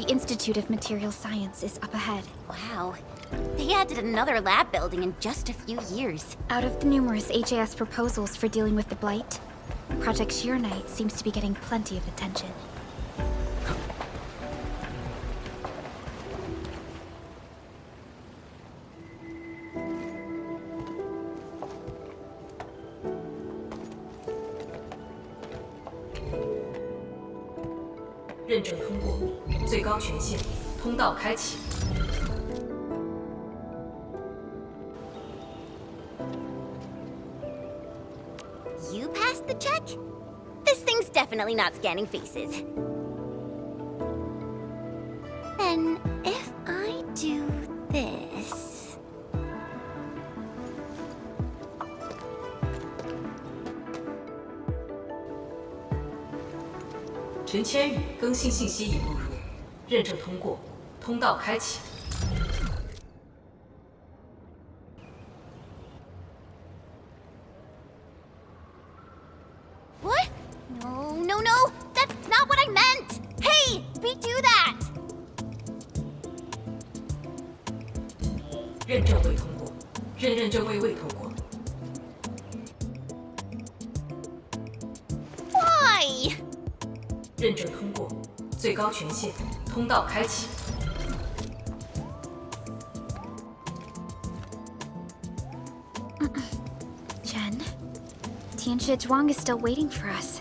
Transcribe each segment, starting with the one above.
The Institute of Material Science is up ahead. Wow. They added another lab building in just a few years. Out of the numerous HAS proposals for dealing with the Blight, Project Arknights seems to be getting plenty of attention.认证通过，最高权限，通道开启。 You passed the check? This thing's definitely not scanning faces. Then, if I do this...陈千羽更新信息已录入，认证通过，通道开启。 What? No, no, no! That's not what I meant! Hey! Redo that! 认证未通过，认证未通过。 Why? 认证通过，最高权限，通道开启。 Chen, Tianshi Zhuang is still waiting for us.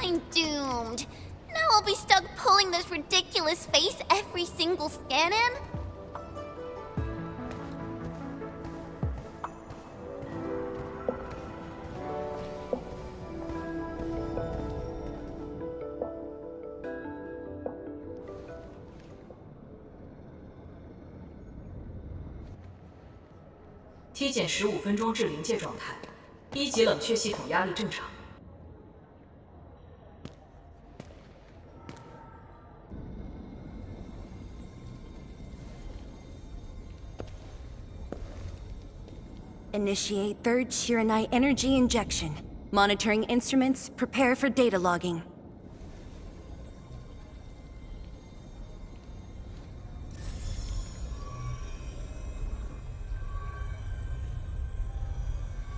I'm doomed. Now I'll be stuck pulling this ridiculous face every single scan-in? “体检15分钟至临界状态，1级冷却系统压力正常。” Initiate third Shiranite energy injection. Monitoring instruments, prepare for data logging.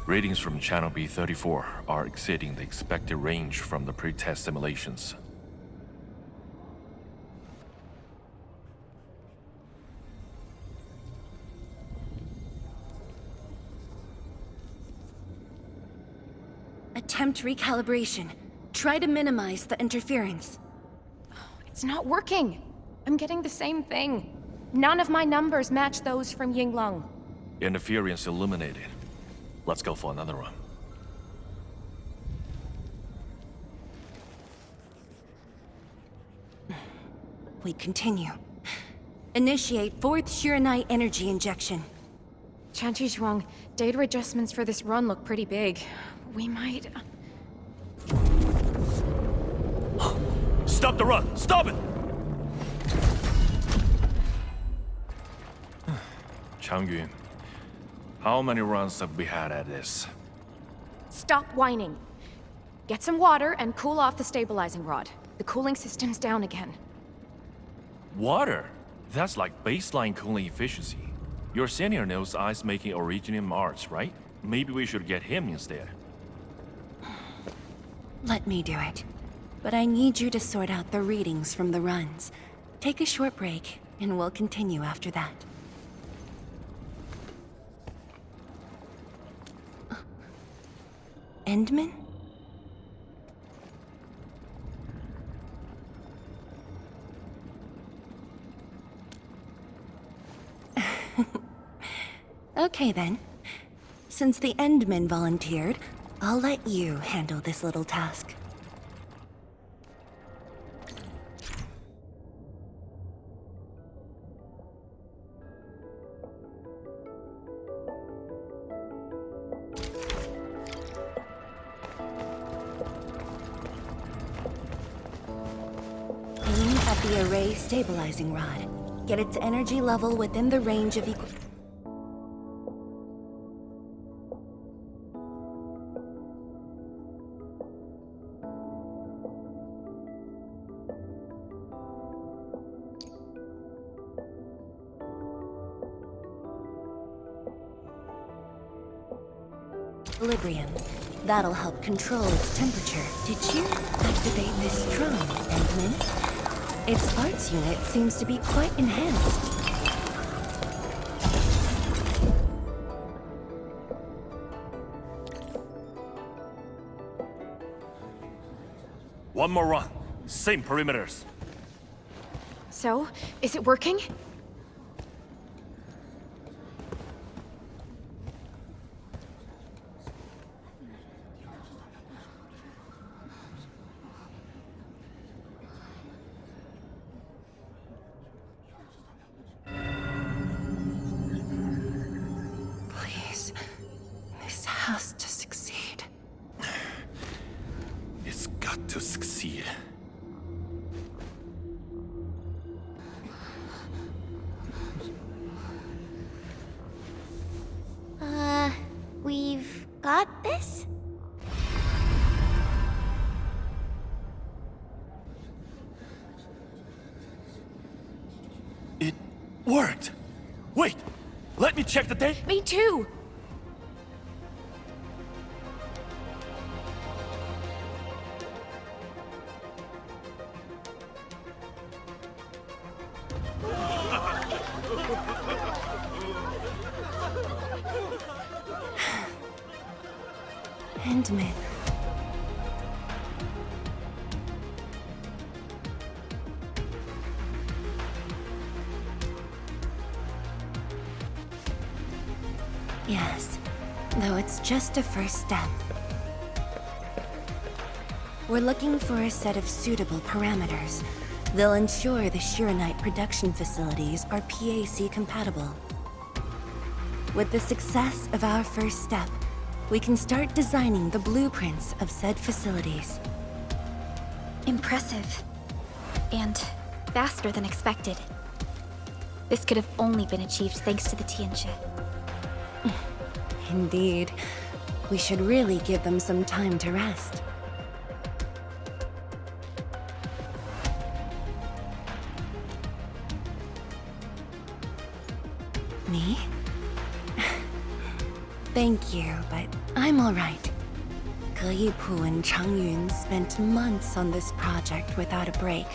Readings from Channel B34 are exceeding the expected range from the pre-test simulations. Attempt recalibration. Try to minimize the interference. It's not working. I'm getting the same thing. None of my numbers match those from Yinglong. Interference eliminated. Let's go for another run. We continue. Initiate fourth Shiranite energy injection. Tianshi Zhuang, data adjustments for this run look pretty big. We might... Stop the run! Stop it! Changyun, how many runs have we had at this? Stop whining. Get some water and cool off the stabilizing rod. The cooling system's down again. Water? That's like baseline cooling efficiency. Your senior knows ice-making originated in Mars, right? Maybe we should get him instead. Let me do it. But I need you to sort out the readings from the runs. Take a short break, and we'll continue after that. Endman? Okay then. Since the Endman volunteered, I'll let you handle this little task. Aim at the array stabilizing rod. Get its energy level within the range of equilibrium. That'll help control its temperature. Did you activate this drone, Endman? Its arts unit seems to be quite enhanced. One more run. Same perimeters. So, is it working? Please, this has to succeed. It's got to succeed. We've got this? It worked! Wait! Let me check the date! Me too! Endman. Yes, though it's just a first step. We're looking for a set of suitable parameters. They'll ensure the Shiranite production facilities are PAC compatible. With the success of our first step, we can start designing the blueprints of said facilities. Impressive. And faster than expected. This could have only been achieved thanks to the Tianxia. Indeed. We should really give them some time to rest. Me? Thank you, but I'm alright. Ge Yipu and Changyun spent months on this project without a break.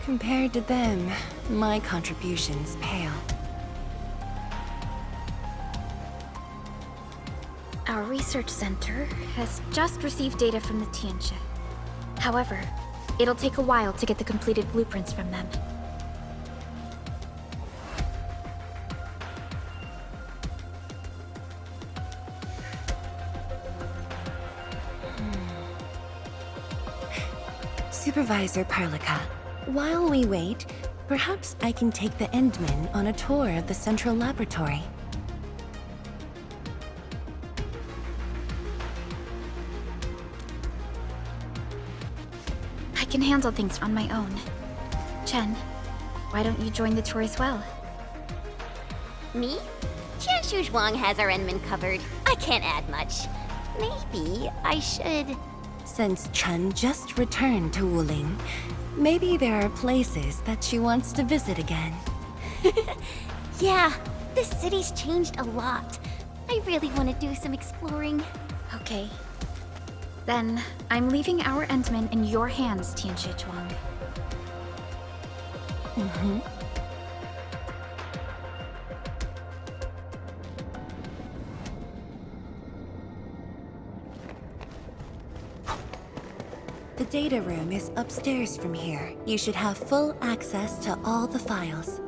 Compared to them, my contributions pale. Our research center has just received data from the Tianxia. However, it'll take a while to get the completed blueprints from them. Supervisor Parlica, while we wait, perhaps I can take the Endman on a tour of the central laboratory. I can handle things on my own. Chen, why don't you join the tour as well? Me? Qian Shuzhuang has our Enman covered. I can't add much. Maybe I should... Since Chen just returned to Wuling, maybe there are places that she wants to visit again. Yeah, this city's changed a lot. I really want to do some exploring. Okay. Then, I'm leaving our Endman in your hands, Tianxia Zhuang. The data room is upstairs from here. You should have full access to all the files.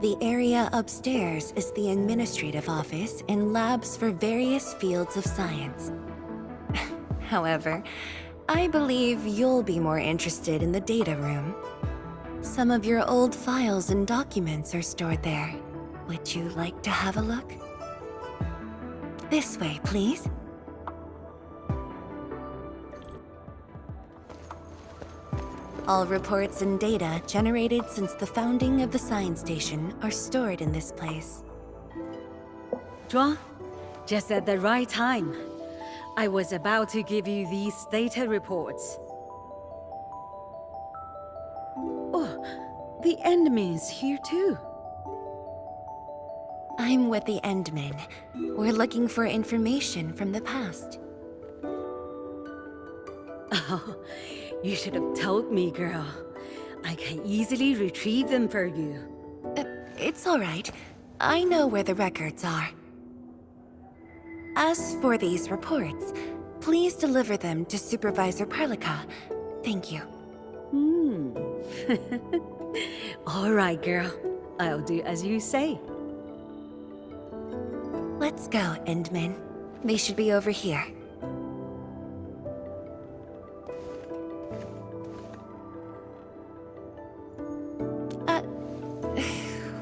The area upstairs is the administrative office and labs for various fields of science. However, I believe you'll be more interested in the data room. Some of your old files and documents are stored there. Would you like to have a look? This way, please. All reports and data generated since the founding of the science station are stored in this place. Zhuang, just at the right time. I was about to give you these data reports. Oh, the Endmins here too. I'm with the Endmen. We're looking for information from the past. Oh, you should have told me, girl. I can easily retrieve them for you. It's all right. I know where the records are. As for these reports, please deliver them to Supervisor Perlica. Thank you. All right, girl. I'll do as you say. Let's go, Endmen. They should be over here.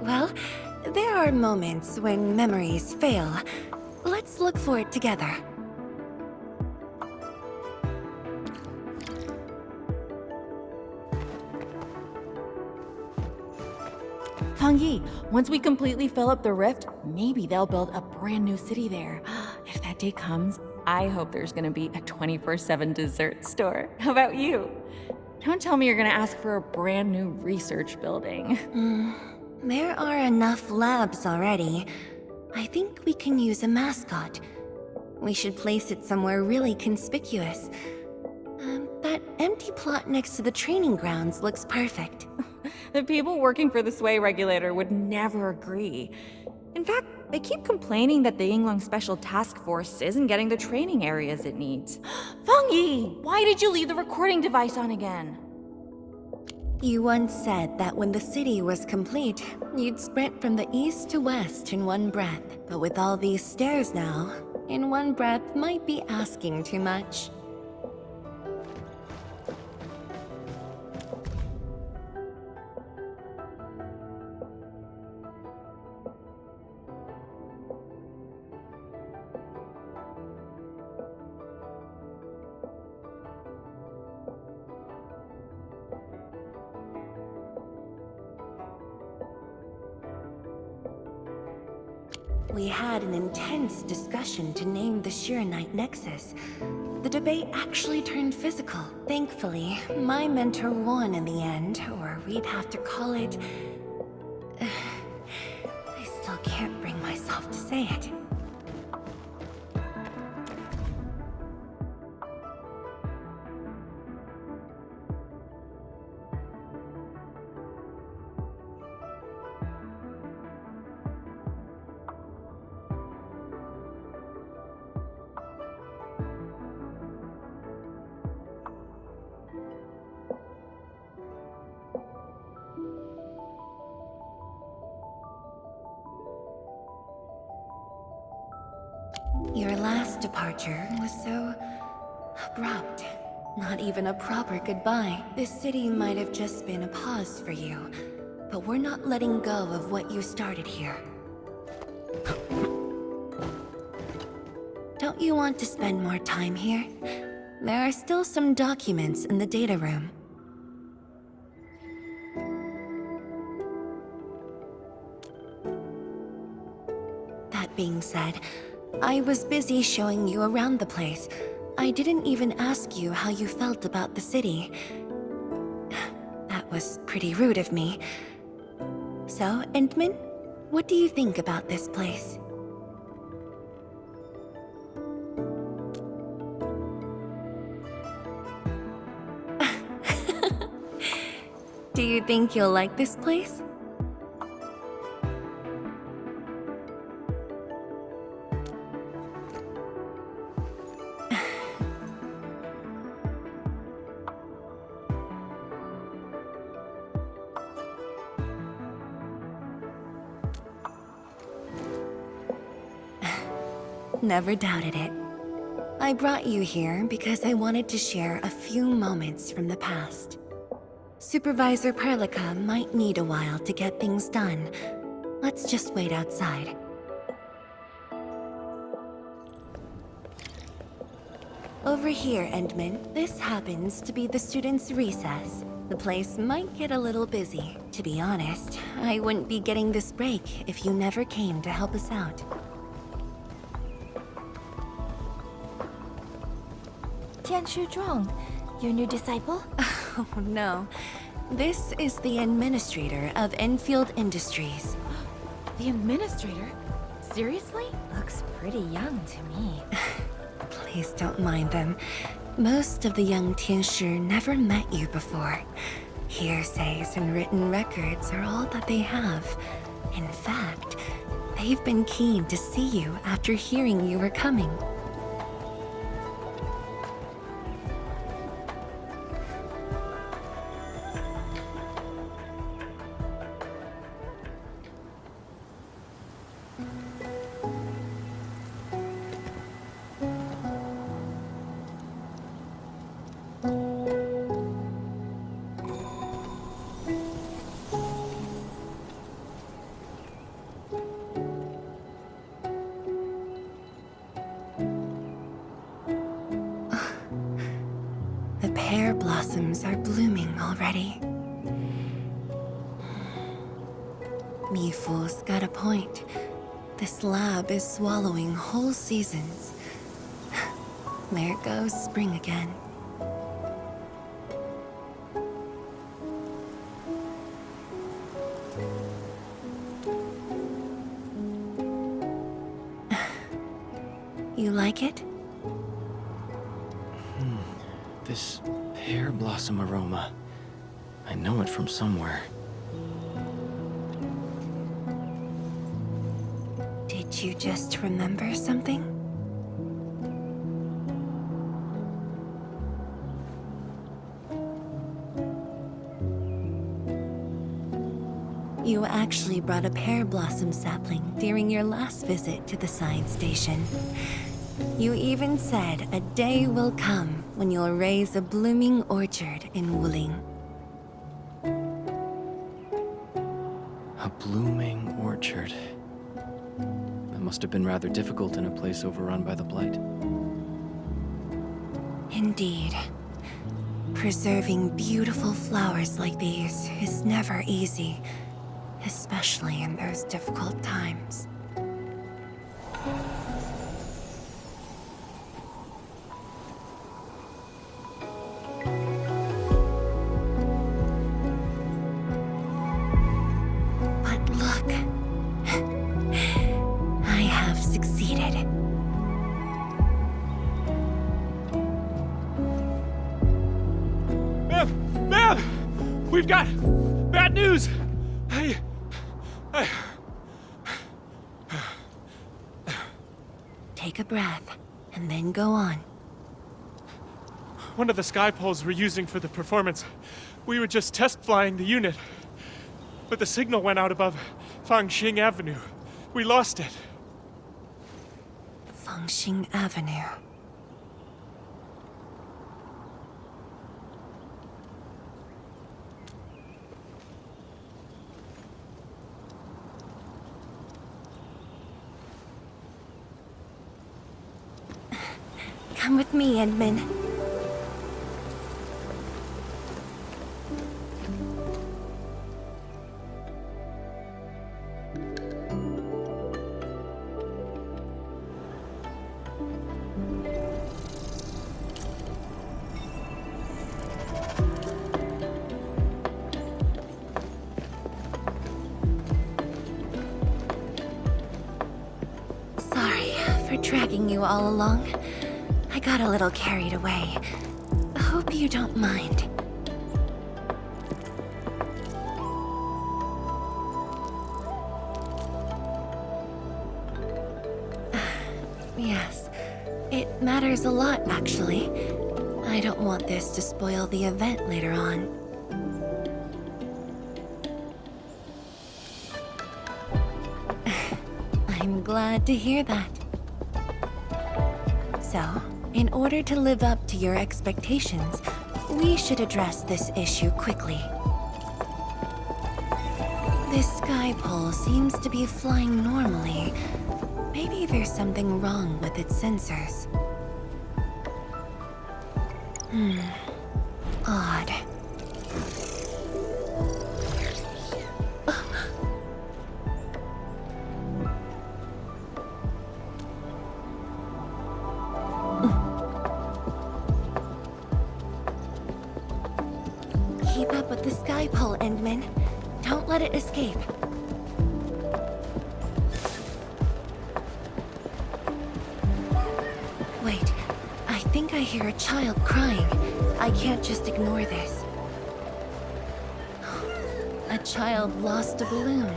Well, there are moments when memories fail. Let's look for it together. Fang Yi, once we completely fill up the rift, maybe they'll build a brand new city there. If that day comes, I hope there's gonna be a 24/7 dessert store. How about you? Don't tell me you're gonna ask for a brand new research building. There are enough labs already. I think we can use a mascot. We should place it somewhere really conspicuous. That empty plot next to the training grounds looks perfect. The people working for the Sway Regulator would never agree. In fact, they keep complaining that the Yinglong Special Task Force isn't getting the training areas it needs. Fang Yi, why did you leave the recording device on again? You once said that when the city was complete, you'd sprint from the east to west in one breath. But with all these stairs now, in one breath might be asking too much. We had an intense discussion to name the Shiranite Nexus. The debate actually turned physical. Thankfully, my mentor won in the end, or we'd have to call it... I still can't bring myself to say it. Your last departure was so abrupt. Not even a proper goodbye. This city might have just been a pause for you, but we're not letting go of what you started here. Don't you want to spend more time here? There are still some documents in the data room. That being said, I was busy showing you around the place. I didn't even ask you how you felt about the city. That was pretty rude of me. So, Endman, what do you think about this place? Do you think you'll like this place? Never doubted it. I brought you here because I wanted to share a few moments from the past. Supervisor Perlica might need a while to get things done. Let's just wait outside. Over here, Endman. This happens to be the students' recess. The place might get a little busy. To be honest, I wouldn't be getting this break if you never came to help us out. Tianshu Zhuang, your new disciple? Oh no, This is the administrator of Enfield Industries. The administrator? Seriously? Looks pretty young to me. Please don't mind them. Most of the young Tianshi never met you before. Hearsays and written records are all that they have. In fact, they've been keen to see you after hearing you were coming. The pear blossoms are blooming already. Mifu's got a point. This lab is swallowing whole seasons. There goes spring again. You like it? This pear blossom aroma. I know it from somewhere. Did you just remember something? You actually brought a pear blossom sapling during your last visit to the science station. You even said a day will come when you'll raise a blooming orchard in Wuling. A blooming orchard. That must have been rather difficult in a place overrun by the Blight. Indeed. Preserving beautiful flowers like these is never easy, especially in those difficult times. But look, I have succeeded. Ma'am! Ma'am! We've got bad news! Take a breath, and then go on. One of the sky poles we're using for the performance. We were just test flying the unit. But the signal went out above Fangxing Avenue. We lost it. Fangxing Avenue. Come with me, Edmund. Sorry for dragging you all along. I got a little carried away. Hope you don't mind. Yes, it matters a lot, actually. I don't want this to spoil the event later on. I'm glad to hear that. So, in order to live up to your expectations, we should address this issue quickly. This sky pole seems to be flying normally. Maybe there's something wrong with its sensors. Odd. Keep up with the sky pole, Endman. Don't let it escape. Wait, I think I hear a child crying. I can't just ignore this. A child lost a balloon.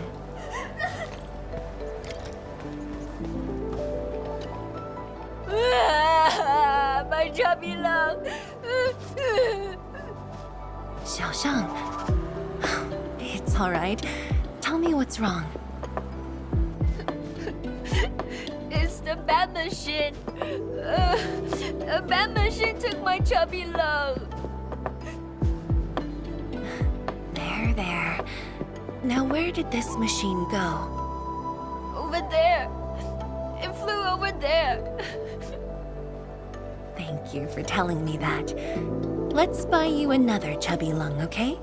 My chubby love. Xiaoshang. It's all right. Tell me what's wrong. It's the bad machine. A bad machine took my chubby love. There. Now where did this machine go? Over there. It flew over there. Thank you for telling me that. Let's buy you another chubby lung, okay?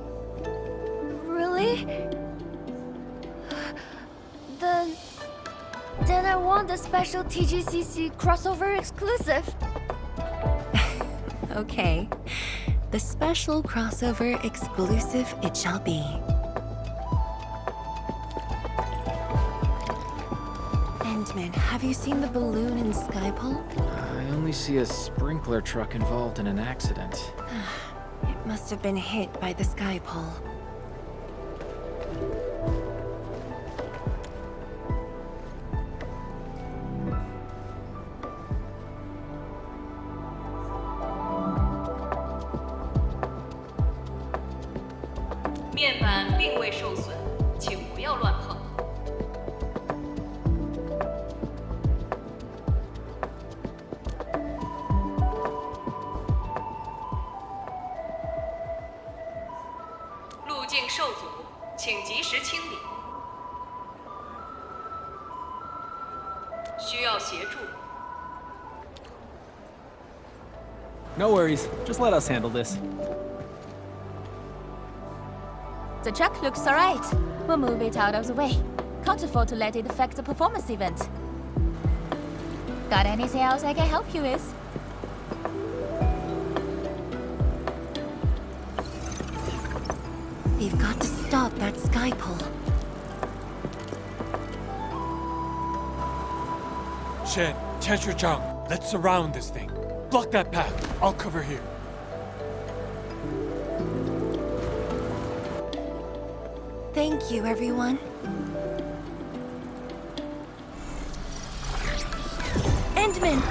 Really? Then I want the special TGCC crossover exclusive. Okay. The special crossover exclusive it shall be. Endman, have you seen the balloon in Skypole? I only see a sprinkler truck involved in an accident. It must have been hit by the Skypole. No worries. Just let us handle this. The truck looks alright. We'll move it out of the way. Can't afford to let it affect the performance event. Got anything else I can help you with? We've got to stop that Skypole. Shen, Tianshi-Zhang, let's surround this thing. Block that path. I'll cover here. Thank you, everyone. Endman!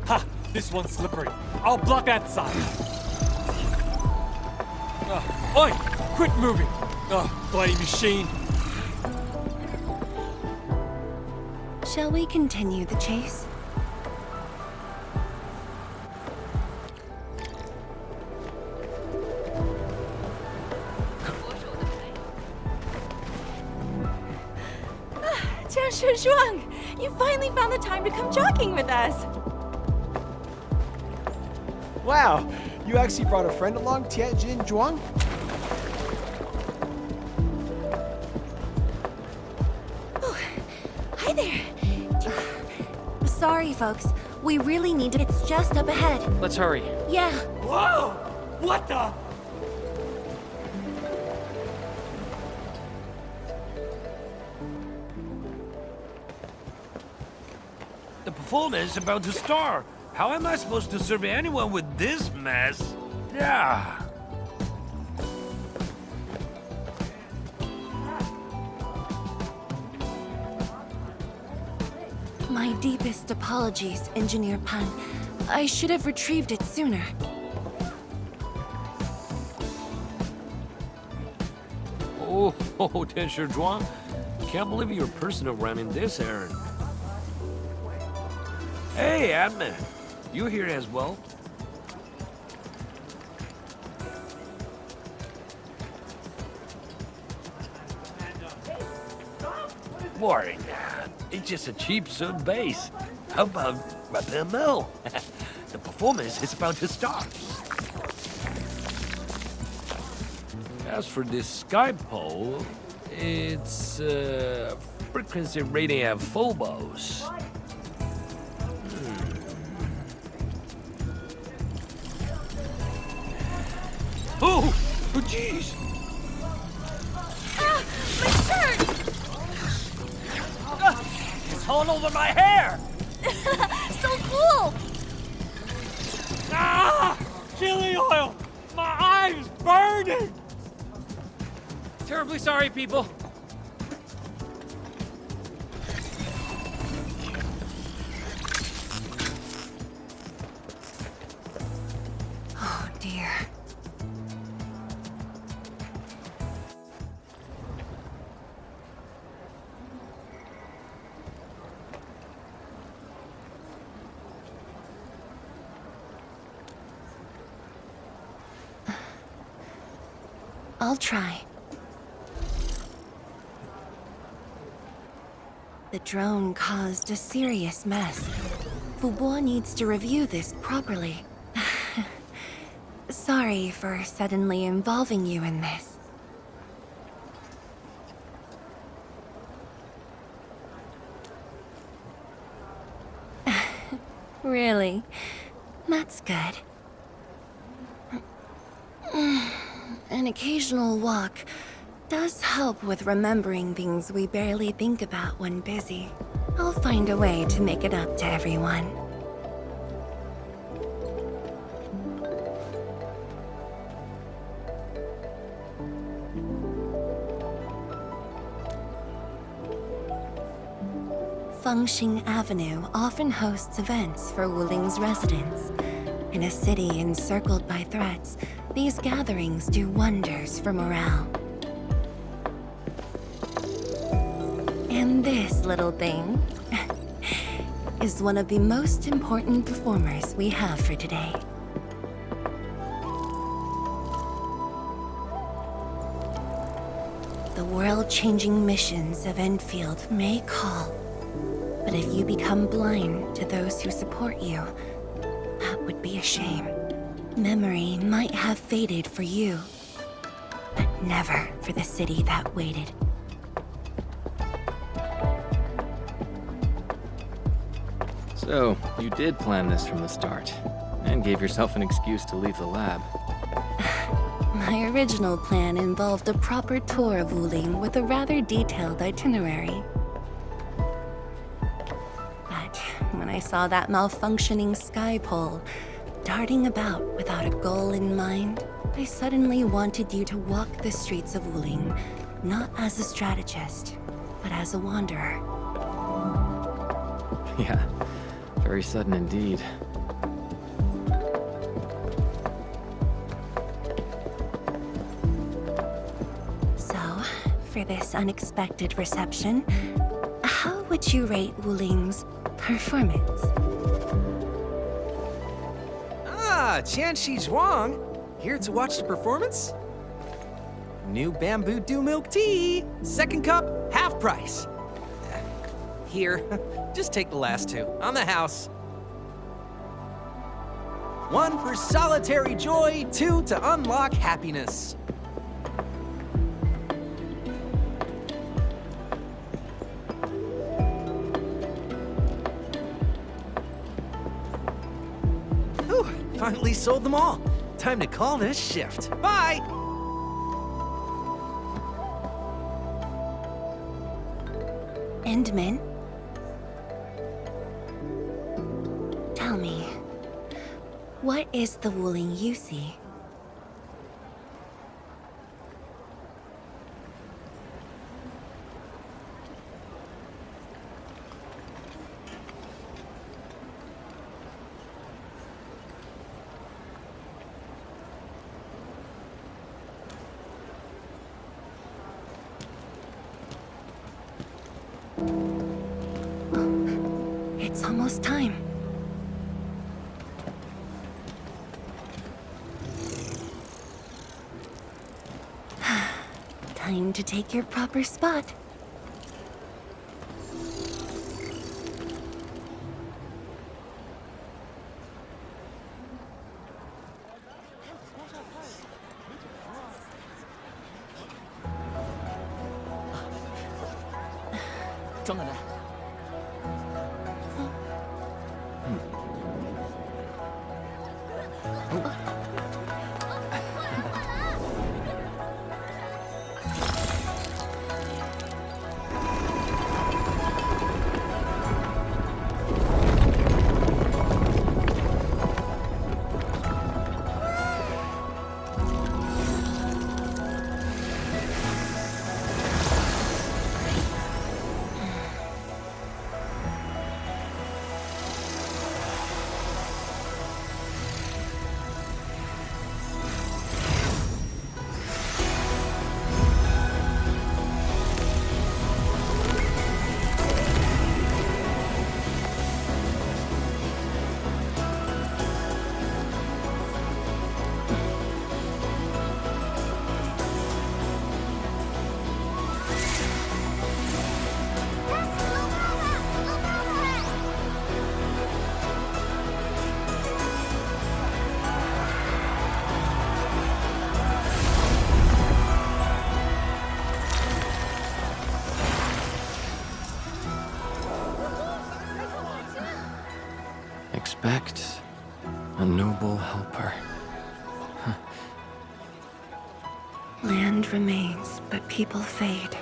Ha! This one's slippery. I'll block that side. Oi! Quit moving! Bloody machine. Shall we continue the chase? Tianshi-Zhang, you finally found the time to come jogging with us. Wow, you actually brought a friend along, Tianjin Zhuang? Oh, hi there. Sorry, folks. We really need to. It's just up ahead. Let's hurry. Yeah. Whoa! What the? The performance is about to start. How am I supposed to serve anyone with this mess? Yeah. My deepest apologies, Engineer Pan. I should have retrieved it sooner. Oh, Tianshi-Zhuang. Can't believe you're personal running this errand. Hey, admin. You here as well? Boring. It's just a cheap suit base. How about repair mill? The performance is about to start. As for this sky pole, it's frequency rating at phobos. Jeez! Ah, my shirt! It's all over my hair! So cool! Ah! Chili oil! My eye's burning! Terribly sorry, people. Oh dear. I'll try. The drone caused a serious mess. Fubo needs to review this properly. Sorry for suddenly involving you in this. Really? That's good. An occasional walk does help with remembering things we barely think about when busy. I'll find a way to make it up to everyone. Fengxing Avenue often hosts events for Wuling's residents. In a city encircled by threats, these gatherings do wonders for morale. And this little thing is one of the most important performers we have for today. The world-changing missions of Endfield may call, but if you become blind to those who support you, that would be a shame. Memory might have faded for you, but never for the city that waited. So, you did plan this from the start, and gave yourself an excuse to leave the lab. My original plan involved a proper tour of Wuling with a rather detailed itinerary. But when I saw that malfunctioning sky pole darting about without a goal in mind, I suddenly wanted you to walk the streets of Wuling, not as a strategist, but as a wanderer. Yeah, very sudden indeed. So, for this unexpected reception, how would you rate Wuling's performance? Ah, Qianxi Zhuang! Here to watch the performance? New bamboo dew milk tea! Second cup, half price. Here, just take the last two, on the house. One for solitary joy, two to unlock happiness. Whew, finally sold them all. Time to call this shift. Bye! Endman? Tell me, what is the Wuling you see? It's almost time. Time to take your proper spot. Expect a noble helper. Land remains, but people fade.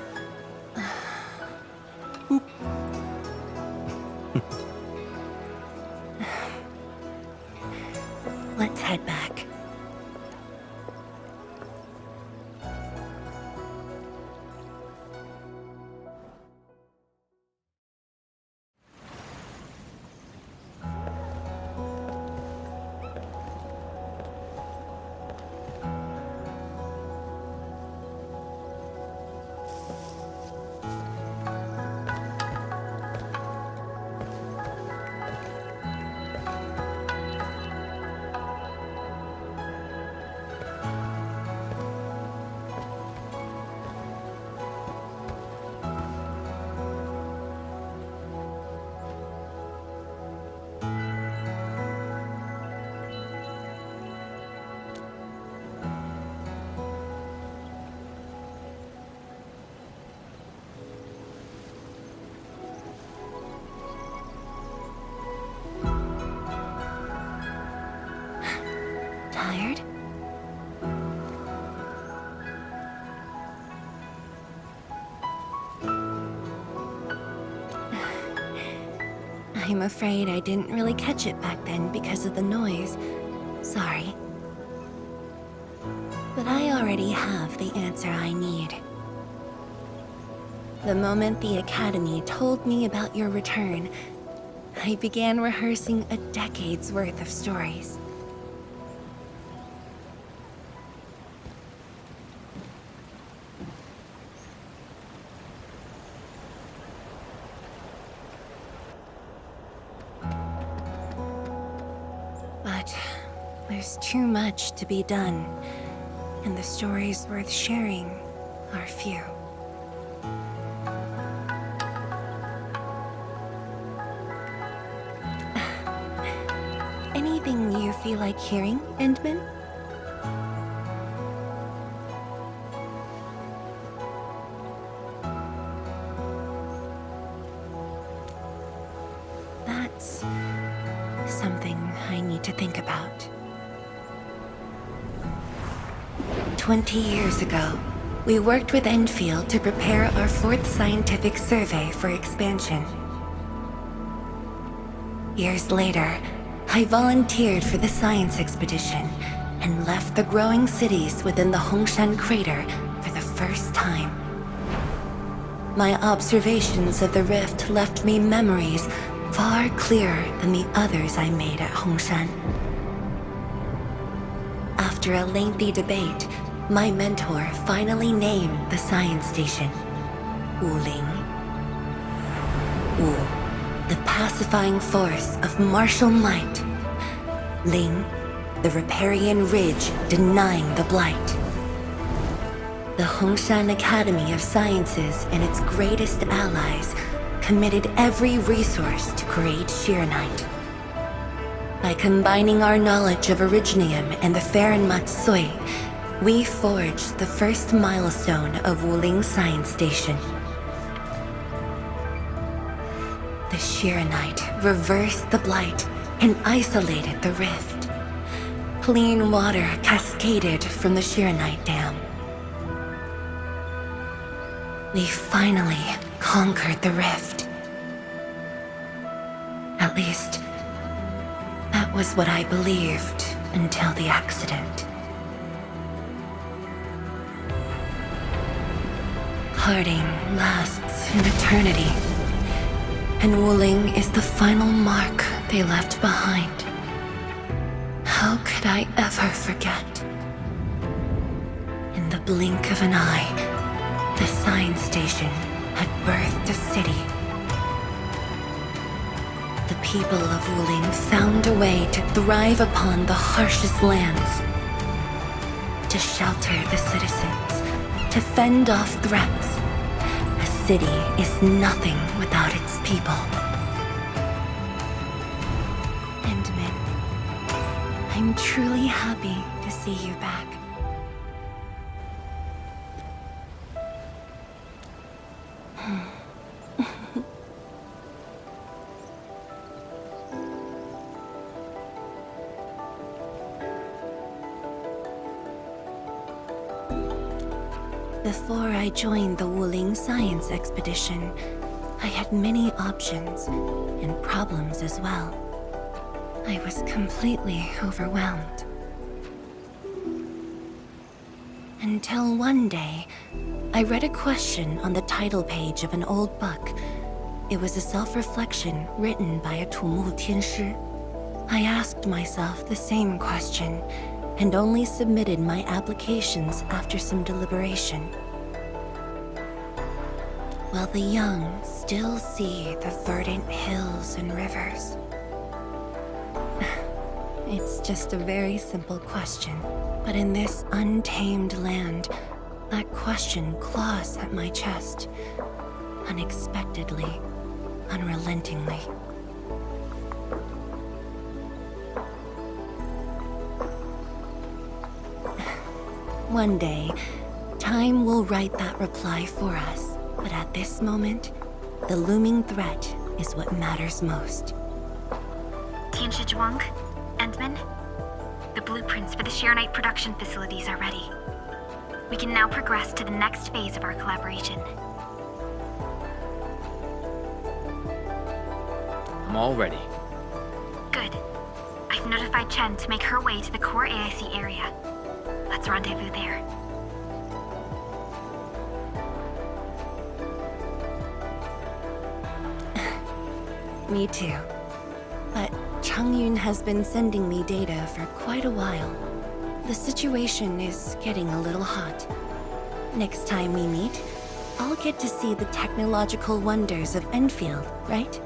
Let's head back. Tired? I'm afraid I didn't really catch it back then because of the noise. Sorry. But I already have the answer I need. The moment the Academy told me about your return, I began rehearsing a decade's worth of stories. But there's too much to be done, and the stories worth sharing are few. Anything you feel like hearing, Endman? That's something I need to think about. 20 years ago, we worked with Endfield to prepare our 4th scientific survey for expansion. Years later, I volunteered for the science expedition and left the growing cities within the Hongshan crater for the first time. My observations of the rift left me memories far clearer than the others I made at Hongshan. After a lengthy debate, my mentor finally named the science station Wuling. Wu, the pacifying force of martial might. Ling, the riparian ridge denying the blight. The Hongshan Academy of Sciences and its greatest allies committed every resource to create Shiranite. By combining our knowledge of Originium and the Farron Matsui, we forged the first milestone of Wuling Science Station. The Shiranite reversed the blight and isolated the rift. Clean water cascaded from the Shiranite Dam. We finally conquered the rift. At least, that was what I believed until the accident. Parting lasts an eternity, and Wuling is the final mark they left behind. How could I ever forget? In the blink of an eye, the science station had birthed a city. The people of Wuling found a way to thrive upon the harshest lands, to shelter the citizens, to fend off threats. A city is nothing without its people. Endman, I'm truly happy to see you back. Before I joined the Wuling science expedition, I had many options and problems as well. I was completely overwhelmed. Until one day, I read a question on the title page of an old book. It was a self-reflection written by a Tumu Tianshi. I asked myself the same question, and only submitted my applications after some deliberation. Will the young still see the verdant hills and rivers? It's just a very simple question, but in this untamed land, that question claws at my chest, unexpectedly, unrelentingly. One day, time will write that reply for us, but at this moment, the looming threat is what matters most. Tianshi Zhuang, Endman, the blueprints for the Sheernite production facilities are ready. We can now progress to the next phase of our collaboration. I'm all ready. Good. I've notified Chen to make her way to the core AIC area. Let's rendezvous there. Me too. But Changyun has been sending me data for quite a while. The situation is getting a little hot. Next time we meet, I'll get to see the technological wonders of Endfield, right?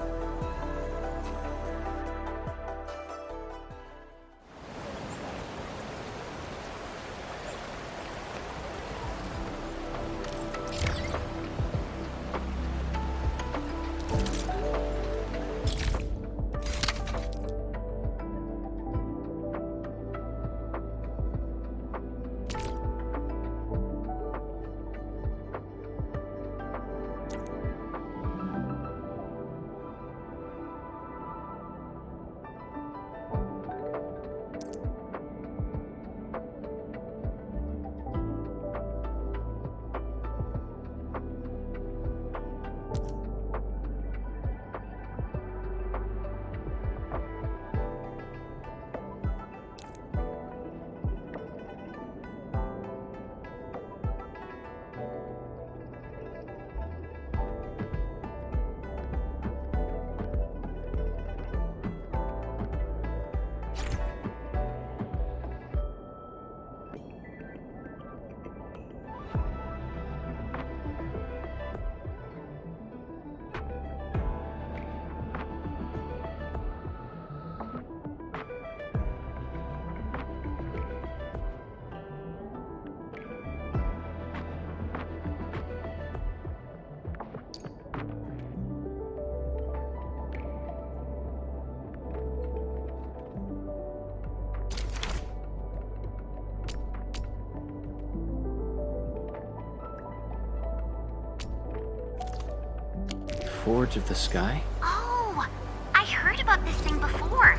Forge of the Sky? Oh, I heard about this thing before.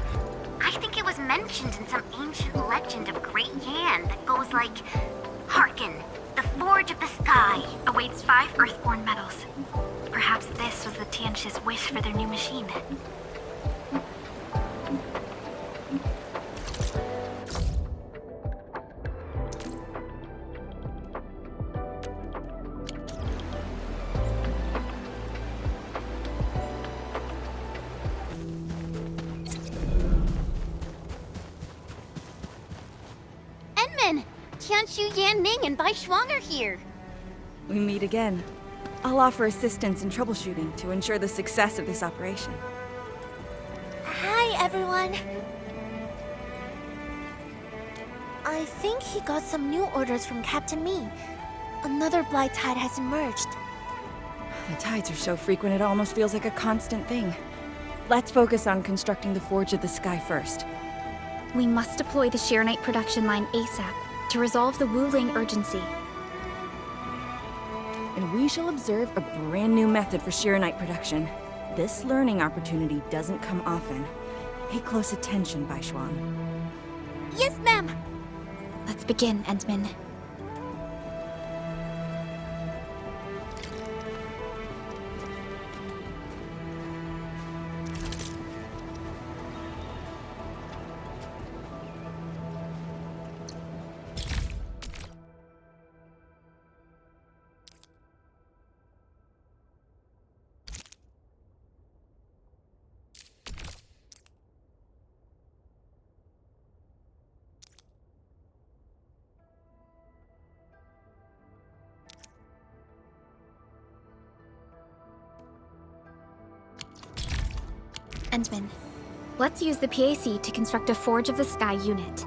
I think it was mentioned in some ancient legend of Great Yan that goes like, "Hearken, the Forge of the Sky Awaits 5 Earthborn metals. Perhaps this was the Tianshi's wish for their new machine. Tianshu, Yan Ning, and Bai Shuang are here. We meet again. I'll offer assistance in troubleshooting to ensure the success of this operation. Hi, everyone. I think he got some new orders from Captain Mi. Another blight tide has emerged. The tides are so frequent it almost feels like a constant thing. Let's focus on constructing the Forge of the Sky first. We must deploy the Sheernite production line ASAP to resolve the Wuling urgency. And we shall observe a brand new method for Sheernite production. This learning opportunity doesn't come often. Pay close attention, Bai Shuang. Yes, ma'am! Let's begin, Endman. Endman, let's use the PAC to construct a Forge of the Sky unit.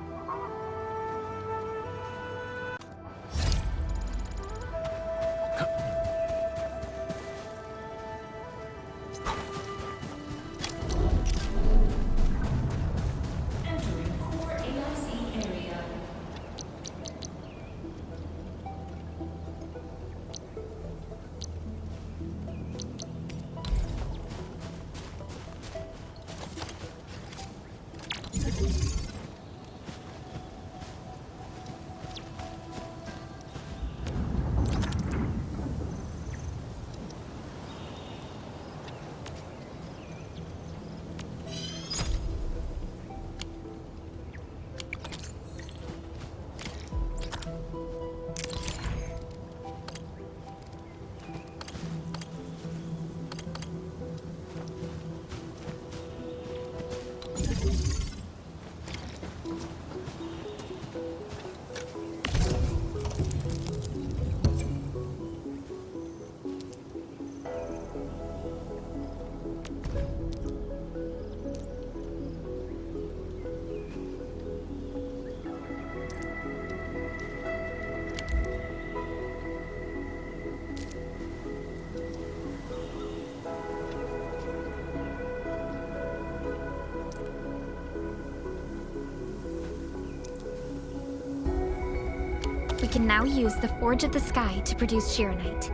We can now use the Forge of the Sky to produce Shiranite.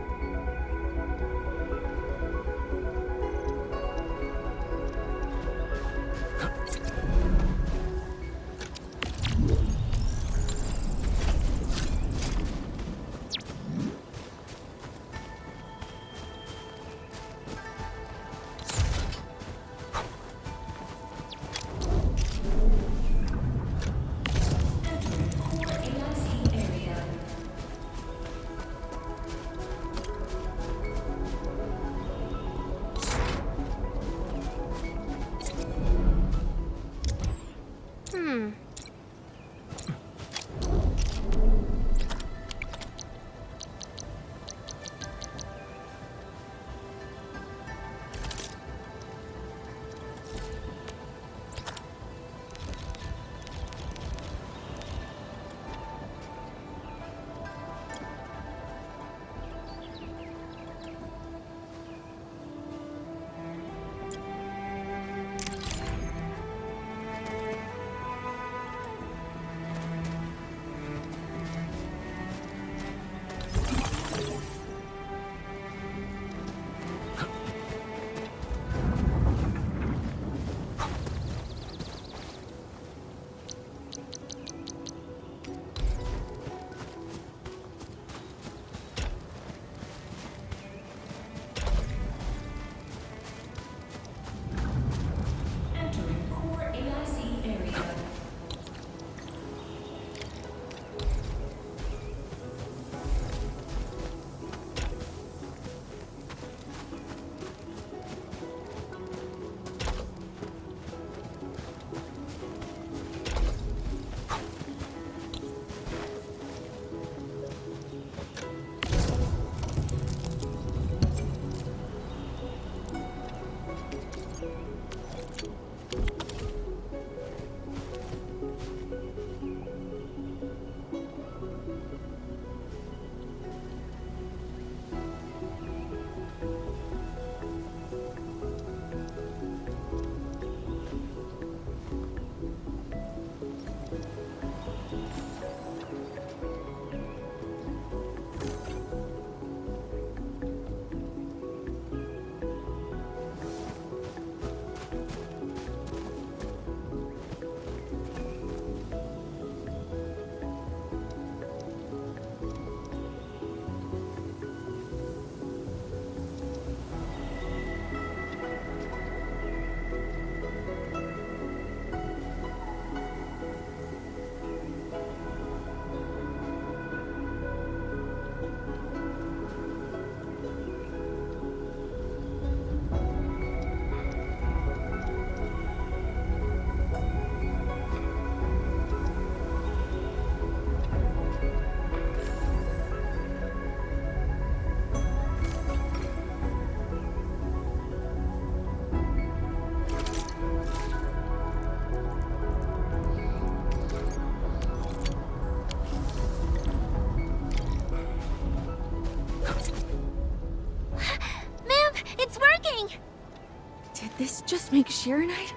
just make Sheeranite?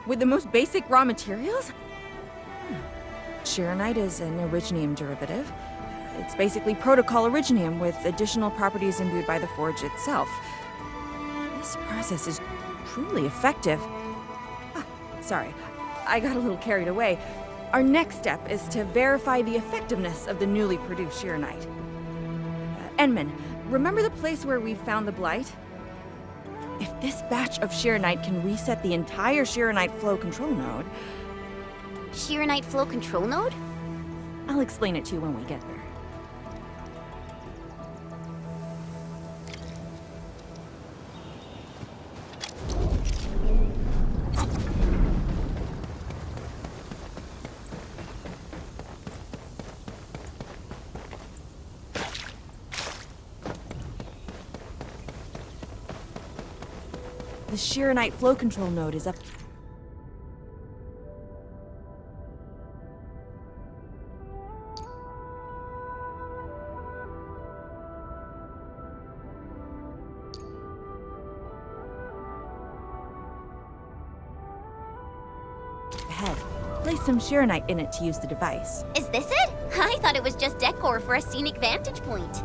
With the most basic raw materials? Sheeranite is an originium derivative. It's basically protocol originium with additional properties imbued by the forge itself. This process is truly effective. Sorry, I got a little carried away. Our next step is to verify the effectiveness of the newly produced Sheeranite. Enman, remember the place where we found the Blight? If this batch of Sheeranite can reset the entire Sheeranite flow control node... Sheeranite flow control node? I'll explain it to you when we get there. The Sheeranite flow control node is up. Ahead. Place some Sheeranite in it to use the device. Is this it? I thought it was just decor for a scenic vantage point.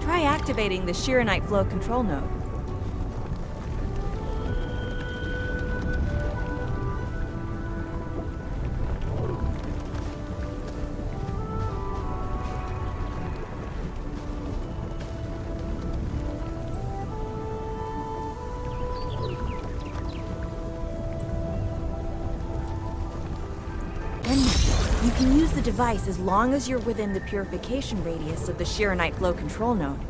Try activating the Sheeranite flow control node. You can use the device as long as you're within the purification radius of the Sheeranite flow control node.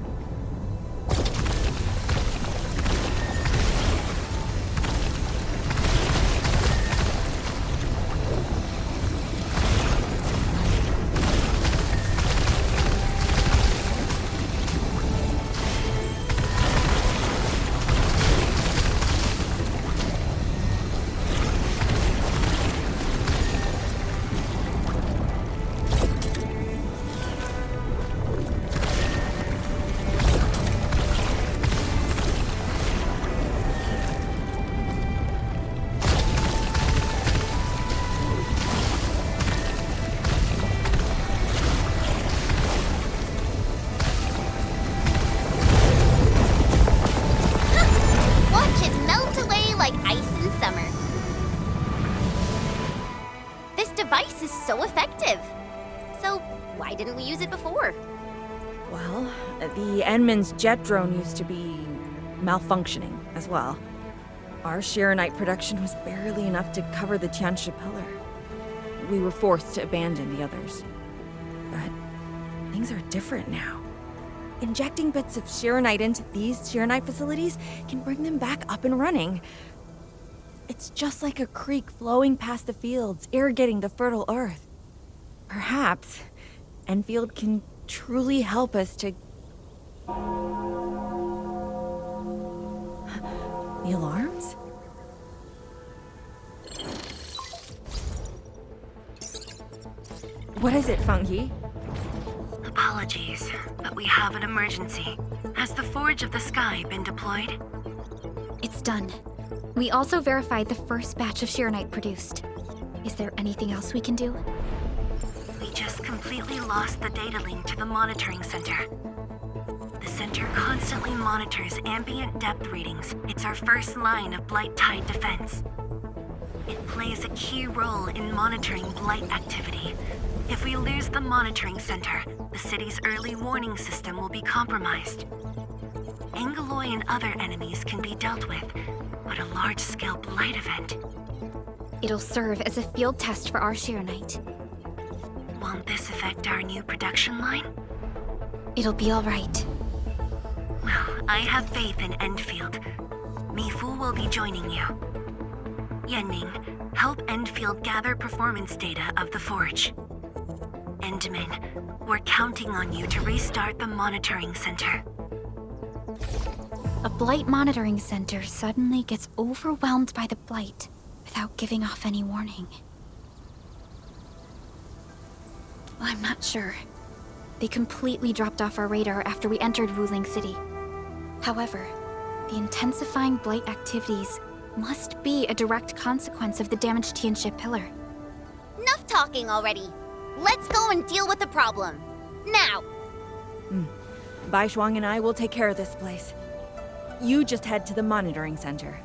So effective. So, why didn't we use it before? Well, the Enman's jet drone used to be malfunctioning as well. Our Sheeranite production was barely enough to cover the Tianshi pillar. We were forced to abandon the others. But things are different now. Injecting bits of Sheeranite into these Sheeranite facilities can bring them back up and running. It's just like a creek flowing past the fields, irrigating the fertile earth. Perhaps Endfield can truly help us to... The alarms? What is it, Fangyi? Apologies, but we have an emergency. Has the Forge of the Sky been deployed? It's done. We also verified the first batch of Sheeranite produced. Is there anything else we can do? We just completely lost the data link to the monitoring center. The center constantly monitors ambient depth readings. It's our first line of Blight Tide defense. It plays a key role in monitoring Blight activity. If we lose the monitoring center, the city's early warning system will be compromised. Angaloy and other enemies can be dealt with, but a large-scale Blight event... It'll serve as a field test for our Sheeranite. Won't this affect our new production line? It'll be all right. Well, I have faith in Endfield. Mifu will be joining you. Yenning, help Endfield gather performance data of the Forge. Endman, we're counting on you to restart the monitoring center. A Blight monitoring center suddenly gets overwhelmed by the Blight without giving off any warning. I'm not sure. They completely dropped off our radar after we entered Wuling City. However, the intensifying Blight activities must be a direct consequence of the damaged Tianxia pillar. Enough talking already. Let's go and deal with the problem. Now! Bai Shuang and I will take care of this place. You just head to the monitoring center.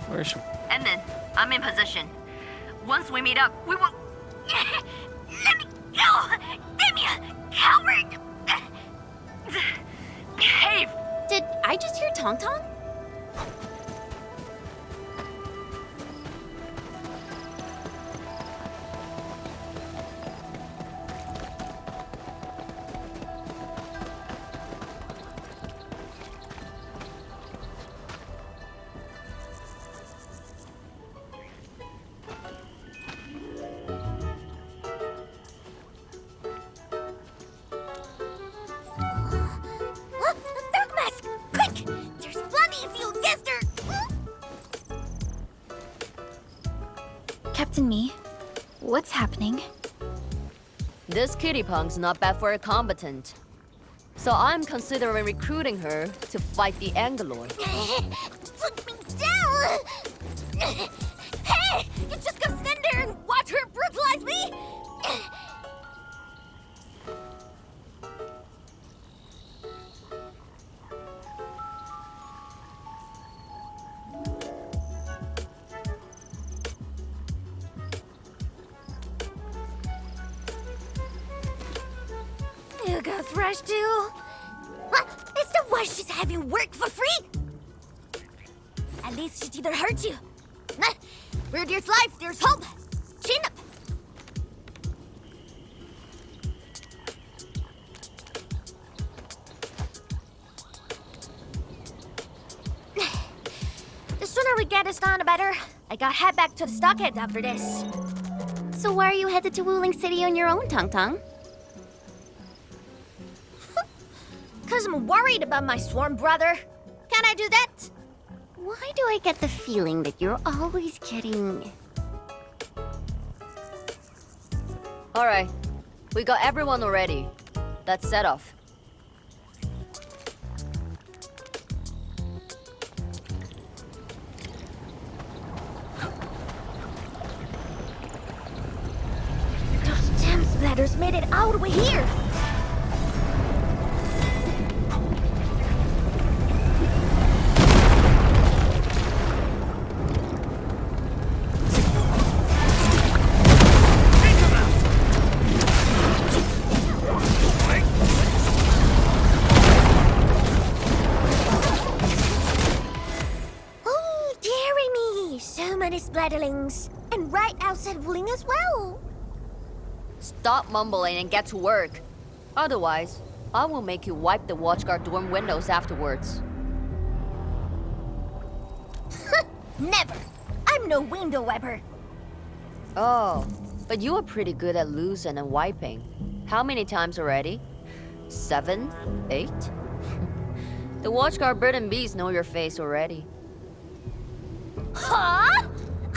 Where should... Ended. I'm in position. Once we meet up, we will... Let me go! Damn you! Coward! Behave! Did I just hear Tong Tong? Dark Mask! Quick! There's plenty if you guessed her! Captain Me, what's happening? This kitty punk's not bad for a combatant. So I'm considering recruiting her to fight the Angelord. Put me down! Hey! You just gonna stand there and watch her brutalize me? You got Thresh too? What? Is that why she's having work for free? At least she'd either hurt you. Nah, where there's life, there's hope. Chin up. The sooner we get this done, the better. I gotta head back to the stockade after this. So why are you headed to Wuling City on your own, Tong Tong? 'Cause I'm worried about my swarm brother. Can I do that? Why do I get the feeling that you're always getting... Alright, we got everyone already. Let's set off. Those damn splatters made it all the way here. Oh, dearie me. So many splatterlings. And right outside Wuling as well. Stop mumbling and get to work. Otherwise, I will make you wipe the watchguard dorm windows afterwards. Never. I'm no window wiper. Oh, but you are pretty good at losing and wiping. How many times already? 7? 8? The watchguard bird and bees know your face already. Huh?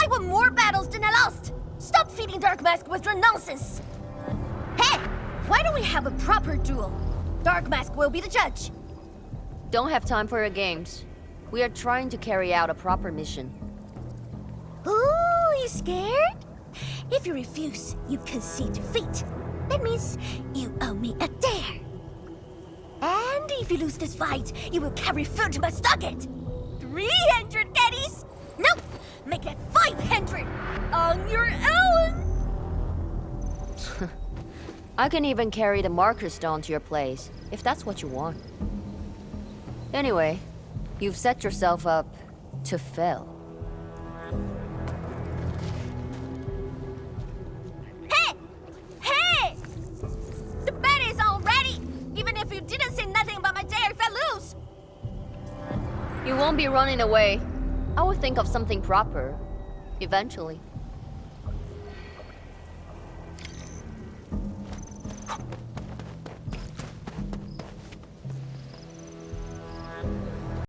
I won more battles than I lost. Stop feeding Dark Mask with your nonsense. Hey, why don't we have a proper duel? Dark Mask will be the judge. Don't have time for your games. We are trying to carry out a proper mission. Ooh, you scared? If you refuse, you concede defeat. That means you owe me a dare. And if you lose this fight, you will carry food to my stockade. 300 caddies? Nope, make that 500 on your own. I can even carry the marker stone to your place, if that's what you want. Anyway, you've set yourself up to fail. won't be running away. I will think of something proper. Eventually.